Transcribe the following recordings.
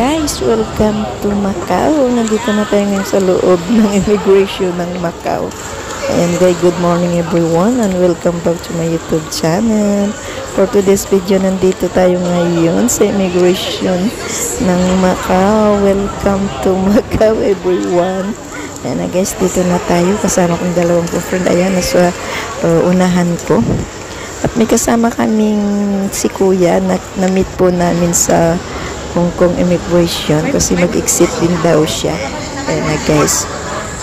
guys, welcome to Macau. Nandito na tayo ngayon sa loob ng immigration ng Macau. And guys, good morning everyone and welcome back to my YouTube channel. For today's video, nandito tayo ngayon sa immigration ng Macau. Welcome to Macau everyone. Ayan na guys, dito na tayo. Kasama kong dalawang friend. Ayan, nasa unahan ko. At may kasama kaming si Kuya na na-meet po namin sa Hong Kong immigration kasi mag-exit din daw siya. Ayan na guys.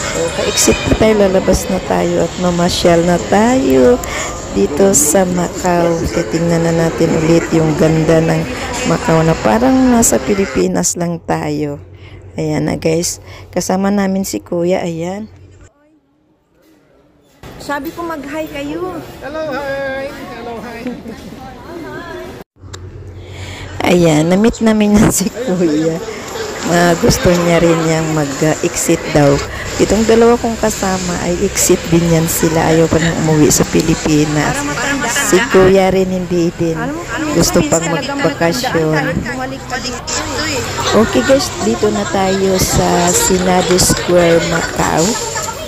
So, ka-exit na tayo, lalabas na tayo at mamasyal na tayo dito sa Macau. Titingnan na natin ulit yung ganda ng Macau na parang nasa Pilipinas lang tayo. Ayan na guys. Kasama namin si Kuya. Ayan. Sabi ko mag-hi kayo. Hello, hi. Hello, hi. Ayan, na-meet namin yan si Kuya. Gusto niya rin niyang mag-exit daw. Itong dalawa kong kasama ay exit din yan sila. Ayaw pa nang umuwi sa Pilipinas. Si Kuya rin hindi din. Gusto pang magbakasyon. Okay guys, dito na tayo sa Senado Square, Macau.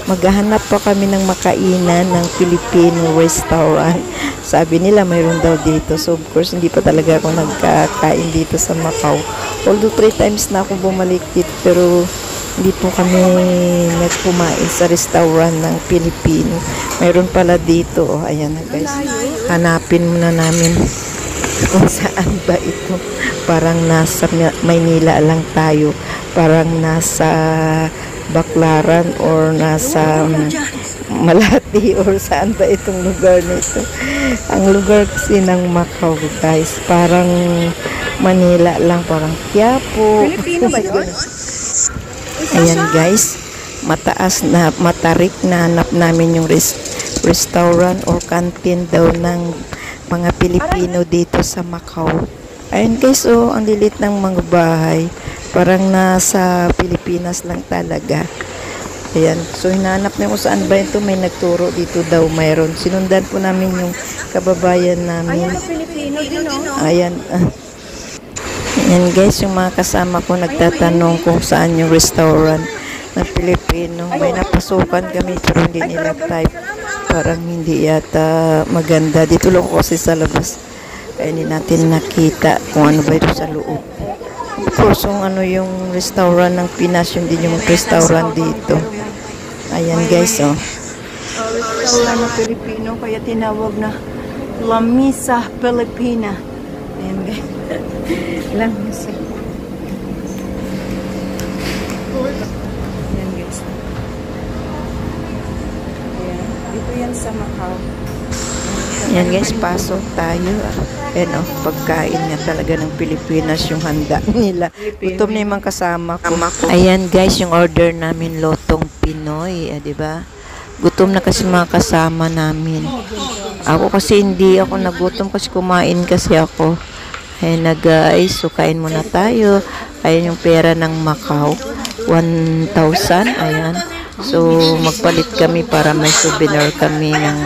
Maghahanap pa kami ng makainan ng Filipino restaurant. Sabi nila mayroon daw dito. So of course hindi pa talaga ako nagkakain dito sa Macau. Although 3 times na ako bumalik dito pero hindi po kami nagkumain sa restaurant ng Filipino. Mayroon pala dito. Oh, ayan na guys. Hanapin muna namin kung saan ba ito. Parang nasa Maynila lang tayo. Parang nasa Baclaran or nasa Malati or saan ba itong lugar nito. Ang lugar kasi ng Macau guys, parang Manila lang, parang Quiapo. Filipino ba yun? Ayan guys, mataas na, matarik na hanap namin yung restaurant or canteen daw ng mga Pilipino dito sa Macau. Ayan guys, oh, ang lilit ng mga bahay. Parang nasa Pilipinas lang talaga. Ayan. So, hinahanap niyo kung saan ba ito. May nagturo dito daw mayroon. Sinundan po namin yung kababayan namin. Ayan, Filipino din, no? Ayan. Ayan guys, yung mga kasama ko nagtatanong kung saan yung restaurant ng Pilipino. May napasukan kami pero hindi nila type. Parang hindi yata maganda. Dito lang ko kasi sa labas. Kaya hindi natin nakita kung ano ba ito sa loob. Of course, yung restaurant ng Pinas, yun din yung restaurant dito. Ayan guys, oh. Restaurant na Filipino, kaya tinawag na La Misa Filipina. Ayan guys. La Misa. Ayan guys. Ayan. Dito yan sa Macau. Ayan guys, pasok tayo. Ayan o, pagkain nga talaga ng Pilipinas yung handa nila. Gutom na yung mga kasama ko. Ayan guys, yung order namin, lotong Pinoy. Diba? Gutom na kasi mga kasama namin. Ako kasi hindi ako nagutom kasi kumain kasi ako. Ayan na guys, so kain muna tayo. Ayan yung pera ng Macau. 1,000. Ayan. So, magpalit kami para may souvenir kami ng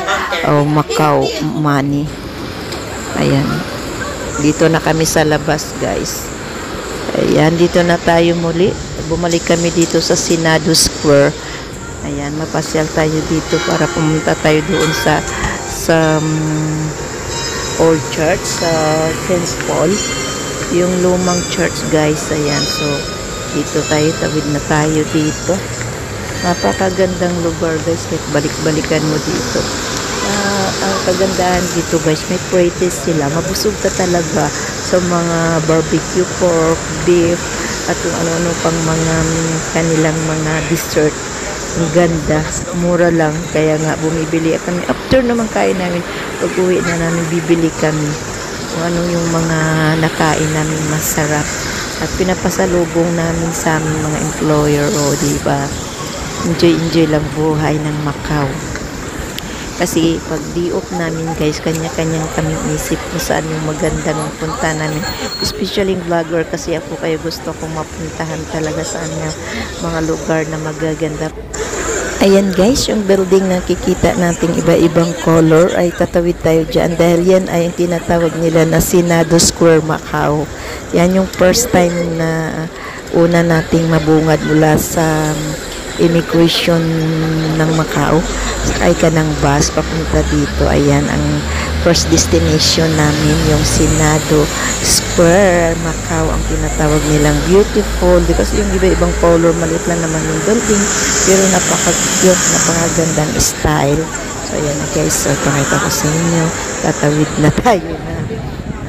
Macau money. Ayan. Dito na kami sa labas, guys. Ayan, dito na tayo muli. Bumalik kami dito sa Senado Square. Ayan, mapasyal tayo dito para pumunta tayo doon sa old church, sa St. Paul. Yung lumang church, guys. Ayan, so, dito tayo, tawid na tayo dito. Napakagandang lugar, guys. Kahit balik-balikan mo dito. Ang kagandahan dito guys, may pretty sila. Mabusog ka talaga sa mga barbecue pork, beef, at yung ano-ano pang mga kanilang mga dessert. Ang ganda, mura lang. Kaya nga bumibili kami. After naman kain namin, pag uwi na namin, bibili kami kung ano yung mga nakain namin masarap. At pinapasalubong namin sa aming mga employer. O diba, enjoy lang buhay ng Macau. Kasi pag di-off namin guys, kanya-kanyang kaming isip kung saan yung magandang punta namin. Especially yung vlogger kasi ako, kaya gusto kong mapuntahan talaga saan yung mga lugar na magaganda. Ayan guys, yung building na kikita nating iba-ibang color ay tatawid tayo dyan dahil yan ay yung tinatawag nila na Senado Square, Macau. Yan yung first time na una nating mabungad mula sa immigration ng Macau. Sakay ka ng bus papunta dito. Ayan ang first destination namin, yung Senado Square, Macau, ang tinatawag nilang beautiful. Kasi yung iba-ibang color, maliit lang naman yung building, pero napaka-cute, napakagandang style. So, ayan na guys. So, pakita ko sa inyo. Tatawid na tayo na.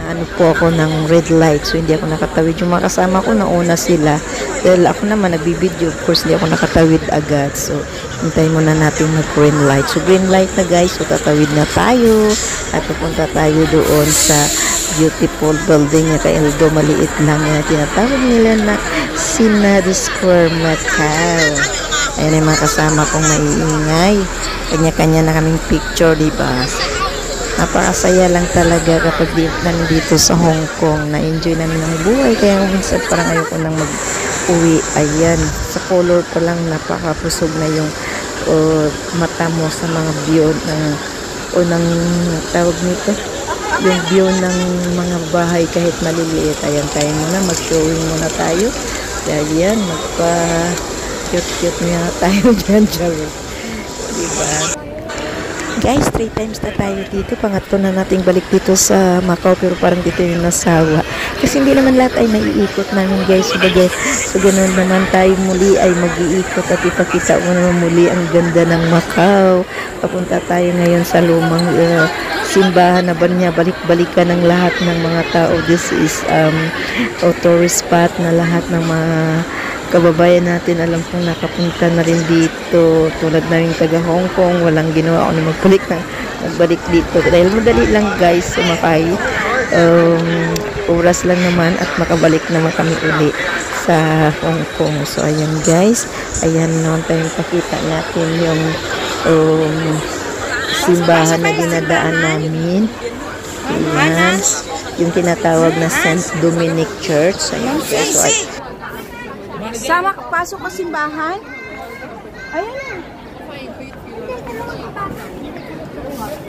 Ano po ako ng red light. So, hindi ako nakatawid. Yung mga kasama ko, nauna sila. Dahil ako naman, nagbibideo. Of course, hindi ako nakatawid agad. So, hintayin muna natin mag-green light. So, green light na guys. So, tatawid na tayo. At pupunta tayo doon sa beautiful building niya kay Aldo. Maliit lang yan. Tinatawag nila na Senado Square, Macau. Ayan yung mga kasama kong maiingay. Kanya-kanya na kaming picture, diba? Napakasaya lang talaga kapag nandito sa Hong Kong. Na-enjoy namin ang buhay. Kaya minsan parang ayoko nang mag-uwi. Ayan. Sa color pa lang napakapusog na yung mata mo sa mga view ng tawag nito. Yung view ng mga bahay kahit maliliit. Ayan, tayo muna. Mag-showing muna tayo. Dahil yan, magpa-cute-cute nga tayo dyan. Diba? Guys, 3 times na tayo dito. Pangatlo na nating balik dito sa Macau, pero parang dito yung nasawa. Kasi hindi naman lahat ay naiikot namin guys. So, ganun naman tayo muli ay mag-iikot at ipakita mo naman muli ang ganda ng Macau. Papunta tayo ngayon sa lumang simbahan na ba niya. Balik-balikan ng lahat ng mga tao. This is tourist spot na lahat ng mga kababayan natin, alam kong nakapunta na rin dito. Tulad na yung taga Hong Kong, walang ginawa ako na magbalik dito. Dahil madali lang guys, sumakay. Oras lang naman at makabalik naman kami uli sa Hong Kong. So, ayan guys. Ayan naman tayong pakita natin yung simbahan na dinadaan namin. Ayan. Yung tinatawag na St. Dominic Church. Ayan guys. So, Sama, pasok ka simbahan? Ayan.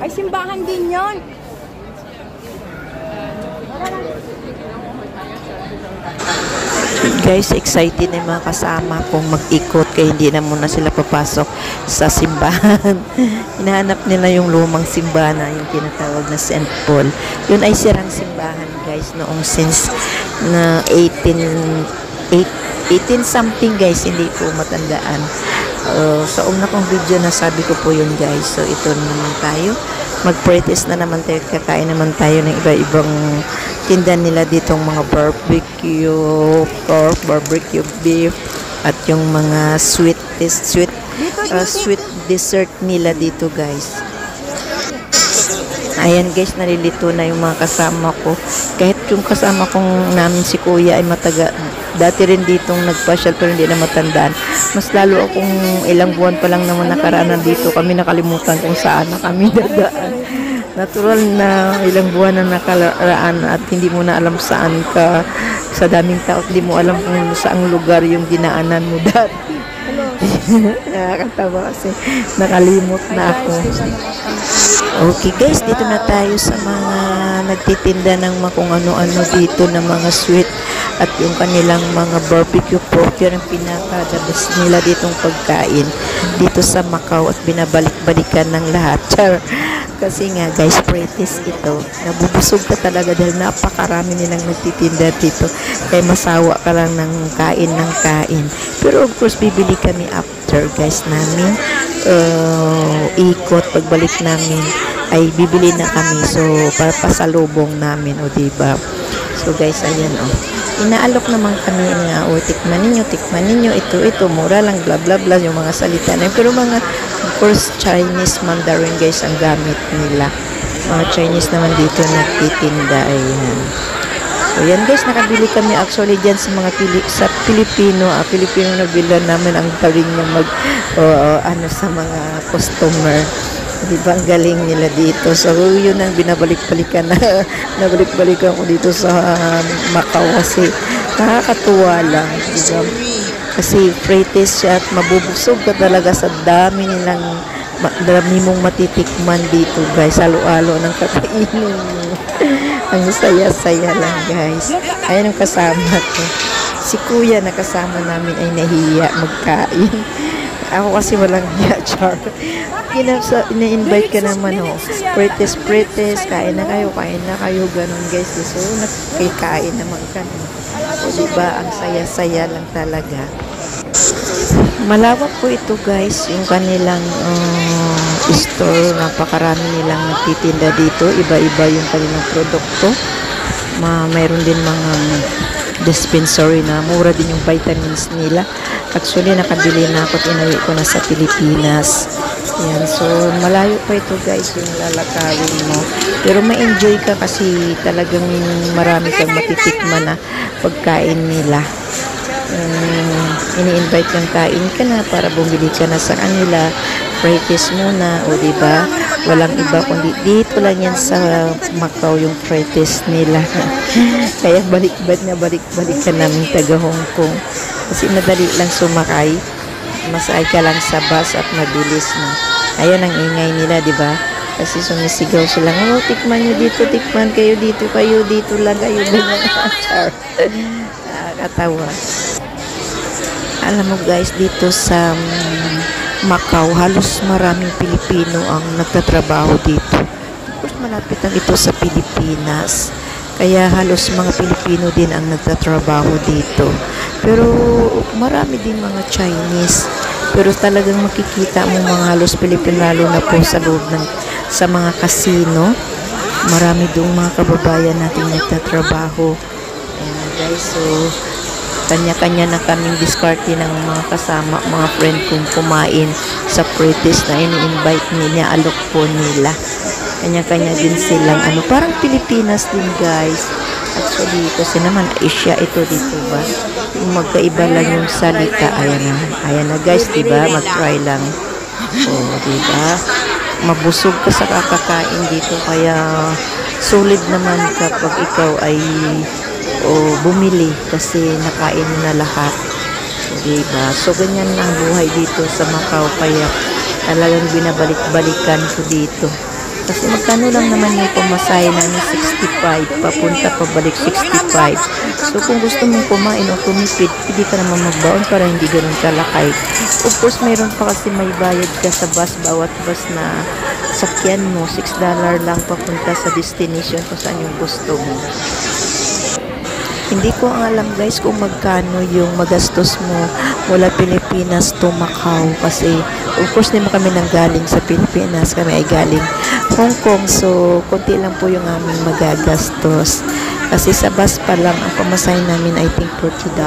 Ay, simbahan din yon. Guys, excited na yung mga kasama kong mag-ikot kaya hindi na muna sila papasok sa simbahan. Hinahanap nila yung lumang simbahan na yung tinatawag na St. Paul. Yun ay sirang simbahan guys noong since na 18 something guys, hindi ko matandaan. Sa una kong video na sabi ko po yun guys. So ito naman tayo, mag-practice na naman tayo, kakain naman tayo ng iba-ibang tinda nila ditong mga barbecue pork, barbecue beef, at yung mga sweet dessert nila dito guys. Ayan guys, nalilito na yung mga kasama ko. Kahit yung kasama kong namin si kuya ay dati rin ditong nagpasyal pero hindi na matandaan. Mas lalo akong ilang buwan pa lang naman nakaraan dito. Kami nakalimutan kung saan na kami dadaan. Natural na ilang buwan na nakaraan at hindi mo na alam saan ka. Sa daming tao, hindi mo alam kung saang lugar yung dinaanan mo dati. Nakakatawa kasi nakalimot na ako. Okay guys, dito na tayo sa mga nagtitinda ng kung ano-ano dito na mga sweet at yung kanilang mga barbecue pork. Yun ang pinaka-the best nila ditong pagkain dito sa Macau at binabalik-balikan ng lahat. Kasi nga guys, practice ito. Nabubusog ka talaga dahil napakarami nilang nagtitinda dito. Kaya masawa ka lang ng kain. Pero of course, bibili kami after guys namin. Ikot, pagbalik namin ay bibili na kami. So, para pasalubong namin. O diba? So guys, ayan o. Inaalok naman kami nga, tikman ninyo, ito, mura lang, bla bla bla, yung mga salita na. Pero mga, of course, Chinese Mandarin guys ang gamit nila. Mga Chinese naman dito nagtitinda, ayan. So yan guys, nakabili kami actually dyan sa mga Pilipino na bilan namin ang galing na sa mga customer. Diba ang galing nila dito. So yun ang binabalik-balikan na nabalik-balikan ko dito sa Macau kasi nakakatuwa lang. Diba? Kasi free taste siya at mabubusog ka talaga sa dami dami mong matitikman dito guys. Halo-halo ng kakainin mo. Ang saya-saya lang guys. Ayan ang kasama ko. Si kuya na kasama namin ay nahiya magkain. Ako kasi walang hiya, char. Ina-invite ka naman, oh. Pretest, kain na kayo, ganun, guys. So, nakikain naman ka. O, diba, ang saya-saya lang talaga. Malawak po ito, guys, yung kanilang store. Napakarami nilang nagtitinda dito. Iba-iba yung kanilang produkto. Mayroon din mga dispensary na mura din yung vitamins nila. Actually, nakabili na ako at inuwi ko na sa Pilipinas. Yan. So, malayo pa ito guys yung lalakawin mo. Pero ma-enjoy ka kasi talagang marami kang matitikman na pagkain nila. Ini-invite kang kain ka na para bumili ka na sa kanila. Pretest muna, o diba? Walang iba kundi dito lang yan sa Macau yung pretest nila. Kaya balik-balik ka namin taga Hong Kong. Kasi madali lang sumakay. Masakay ka lang sa bus at mabilis na. Ayan ang ingay nila, diba? Kasi sumisigaw sila, oh, tikman nyo dito, tikman kayo dito lang kayo. Nakakatawa. Alam mo guys, dito sa Macau, halos maraming Pilipino ang nagtatrabaho dito. Tapos malapit lang ito sa Pilipinas. Kaya halos mga Pilipino din ang nagtatrabaho dito. Pero marami din mga Chinese. Pero talagang makikita mo mga halos Pilipino, lalo na po sa loob sa mga casino. Marami doong mga kababayan natin nagtatrabaho. Ayan guys, so kanya-kanya na kaming diskarte ng mga kasama, mga friend kong kumain sa pretest na ini-invite niya, alok po nila. Kanya-kanya din silang parang Pilipinas din guys. Actually, kasi naman Asia ito dito ba? Magkaiba lang yung salita. Ayan na guys, diba? Mag-try lang. Oh, diba? Mabusog ka sa kakakain dito, kaya solid naman kapag ikaw ay bumili kasi nakain na lahat. Diba? So, ganyan lang buhay dito sa Macau, kaya talagang binabalik-balikan ko dito. Kasi magkano lang naman yung pamasahe namin, 65, papunta pabalik 65. So kung gusto mong kumain o tumipid, pwede ka naman magbaon para hindi ganun kalakay. Of course, mayroon pa kasi may bayad ka sa bus, bawat bus na sakyan mo, $6 lang papunta sa destination kung saan yung gusto mo. Hindi ko alam guys kung magkano yung magastos mo mula Pilipinas to Macau, kasi of course hindi mo kami nanggaling sa Pilipinas, kami ay galing Hong Kong, so konti lang po yung aming magagastos. Kasi sa bus pa lang ang pamasahe namin I think $40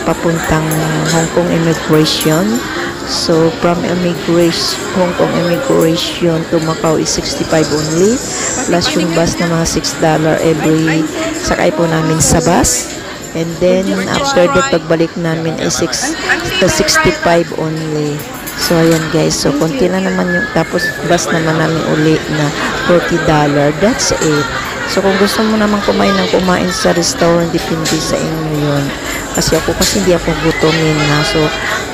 papuntang Hong Kong Immigration. So from Hong Kong Immigration to Macau is 65 only, plus yung bus na mga $6 every sakay po namin sa bus. And then after that, pagbalik namin ay 65 only. So ayan guys, so konti na naman yung, tapos bus naman namin uli na $40. That's it. So kung gusto mo naman kumain sa restaurant, depende sa inyo yun. Kasi hindi ako gutomin na. So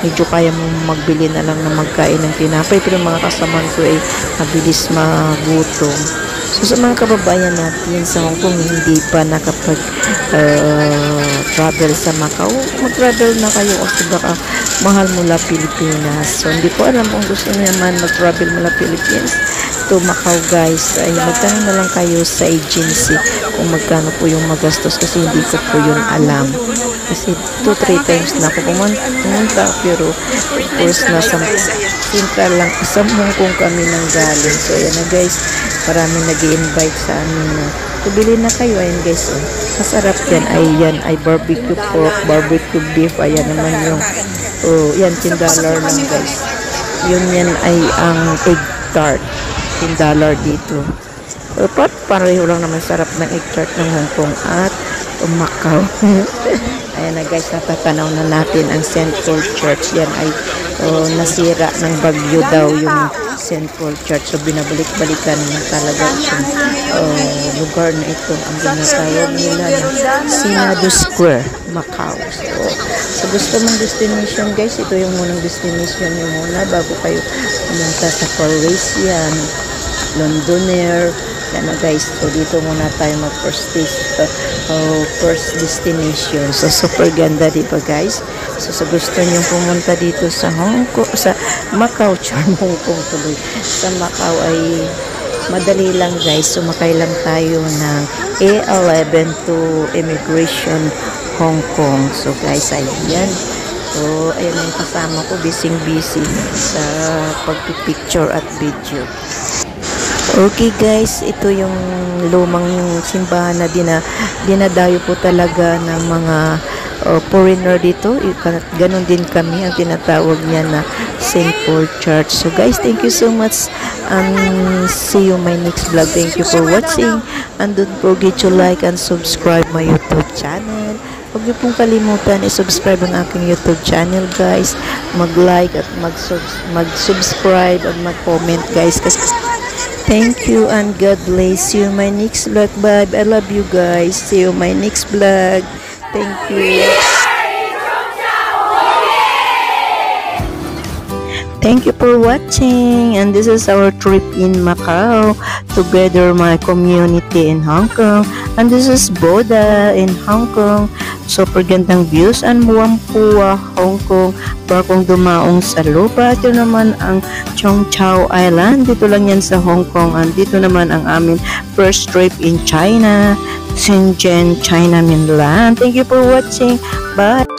medyo kaya mo magbili na lang na magkain ng tinapay. Pero mga kasamaan ko ay mabilis magutom. So sa mga kababayan natin sa Hong Kong, hindi pa nakapag-travel sa Macau, mag-travel na kayo kasi baka mahal mula Pilipinas. So hindi ko alam kung gusto niyo naman mag-travel mula Philippines to Macau guys, ay magtanong na lang kayo sa agency kung magkano po yung magastos, kasi hindi ko po yun alam. Kasi 2-3 times na ako pumunta, pero of course nasa Central lang, sa Hong Kong kami nang galing. So ayan na guys, marami nag-i-invite sa amin na bili na kayo. Ayan guys, masarap yan. Ayan ay barbecue pork, barbecue beef. Ayan naman yung yan $10 lang guys. Yun yan ay ang egg tart, $10 dito. Pareho lang naman sarap ng egg tart ng Hong Kong at Macau. Ayan na guys, natatanaw na natin ang St. Paul Church. Yan ay nasira ng bagyo daw yung St. Paul Church. So binabalik-balikan na talaga itong lugar na ito. Ang ginatawag nila na Senado Square, Macau. So gusto mong destination guys, ito yung munang destination nyo muna bago kayo pumunta sa Parisian, Londoner. Yan na guys, so dito muna tayo mag-first destination. So super ganda diba guys? So sa gusto nyo pumunta dito sa Hong Kong, sa Macau, Hong Kong tuloy. Sa Macau ay madali lang guys, sumakay lang tayo ng A11 to Immigration Hong Kong. So guys, ayan. So ayan yung kasama ko, busy sa pagpipicture at video. Okay guys, ito yung lumang simbahan na dinadayo po talaga ng mga foreigner dito. Ganon din kami, ang tinatawag niya na St. Paul Church. So guys, thank you so much and see you my next vlog. Thank you for watching and don't forget to like and subscribe my YouTube channel. Huwag niyo pong kalimutan i-subscribe ang aking YouTube channel guys. Mag-like at mag-subscribe at mag-comment guys. Thank you and God bless you. My next vlog. Bye. I love you guys. See you my next vlog. Thank you. Thank you for watching. And this is our trip in Macau. Together my community in Hong Kong. And this is Boda in Hong Kong. Super gandang views and Muampua, Hong Kong. Bakong dumaong sa lupa. Ito naman ang Chong Chau Island. Dito lang yan sa Hong Kong. And dito naman ang amin first trip in China. Shenzhen, China mainland. Thank you for watching. Bye.